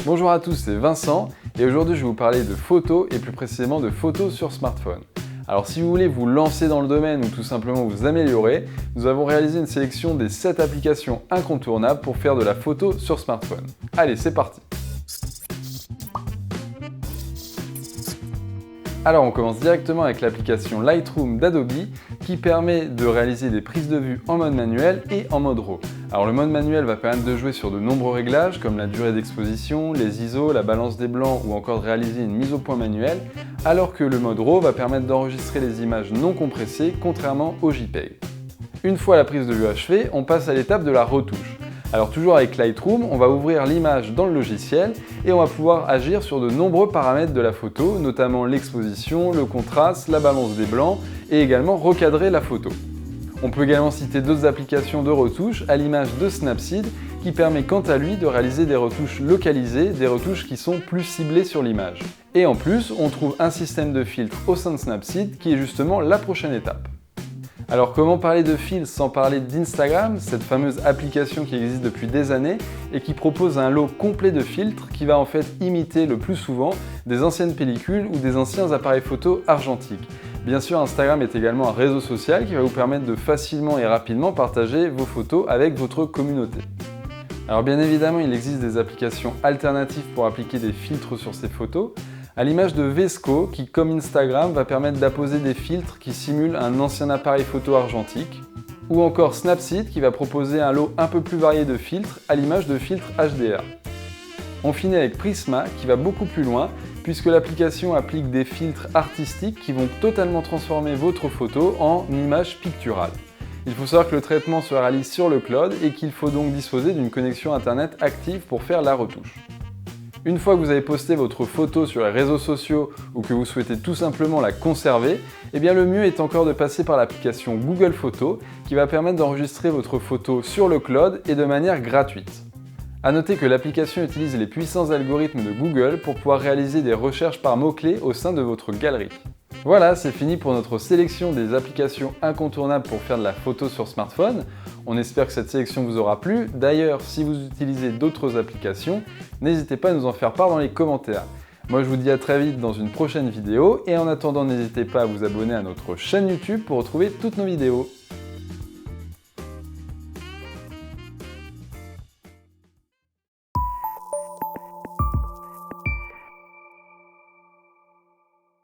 Bonjour à tous, c'est Vincent et aujourd'hui je vais vous parler de photos et plus précisément de photos sur smartphone. Alors si vous voulez vous lancer dans le domaine ou tout simplement vous améliorer, nous avons réalisé une sélection des 7 applications incontournables pour faire de la photo sur smartphone. Allez, c'est parti! Alors on commence directement avec l'application Lightroom d'Adobe qui permet de réaliser des prises de vue en mode manuel et en mode RAW. Alors le mode manuel va permettre de jouer sur de nombreux réglages comme la durée d'exposition, les ISO, la balance des blancs ou encore de réaliser une mise au point manuelle, alors que le mode RAW va permettre d'enregistrer les images non compressées contrairement au JPEG. Une fois la prise de vue achevée, on passe à l'étape de la retouche. Alors toujours avec Lightroom, on va ouvrir l'image dans le logiciel et on va pouvoir agir sur de nombreux paramètres de la photo, notamment l'exposition, le contraste, la balance des blancs et également recadrer la photo. On peut également citer d'autres applications de retouche à l'image de Snapseed qui permet quant à lui de réaliser des retouches localisées, des retouches qui sont plus ciblées sur l'image. Et en plus, on trouve un système de filtre au sein de Snapseed qui est justement la prochaine étape. Alors comment parler de fils sans parler d'Instagram, cette fameuse application qui existe depuis des années et qui propose un lot complet de filtres qui va en fait imiter le plus souvent des anciennes pellicules ou des anciens appareils photo argentiques. Bien sûr, Instagram est également un réseau social qui va vous permettre de facilement et rapidement partager vos photos avec votre communauté. Alors bien évidemment, il existe des applications alternatives pour appliquer des filtres sur ces photos, à l'image de VSCO qui, comme Instagram, va permettre d'apposer des filtres qui simulent un ancien appareil photo argentique, ou encore Snapseed qui va proposer un lot un peu plus varié de filtres à l'image de filtres HDR. On finit avec Prisma qui va beaucoup plus loin puisque l'application applique des filtres artistiques qui vont totalement transformer votre photo en image picturale. Il faut savoir que le traitement se réalise sur le cloud et qu'il faut donc disposer d'une connexion internet active pour faire la retouche. Une fois que vous avez posté votre photo sur les réseaux sociaux ou que vous souhaitez tout simplement la conserver, eh bien le mieux est encore de passer par l'application Google Photos qui va permettre d'enregistrer votre photo sur le cloud et de manière gratuite. A noter que l'application utilise les puissants algorithmes de Google pour pouvoir réaliser des recherches par mots-clés au sein de votre galerie. Voilà, c'est fini pour notre sélection des applications incontournables pour faire de la photo sur smartphone. On espère que cette sélection vous aura plu. D'ailleurs, si vous utilisez d'autres applications, n'hésitez pas à nous en faire part dans les commentaires. Moi, je vous dis à très vite dans une prochaine vidéo et en attendant, n'hésitez pas à vous abonner à notre chaîne YouTube pour retrouver toutes nos vidéos.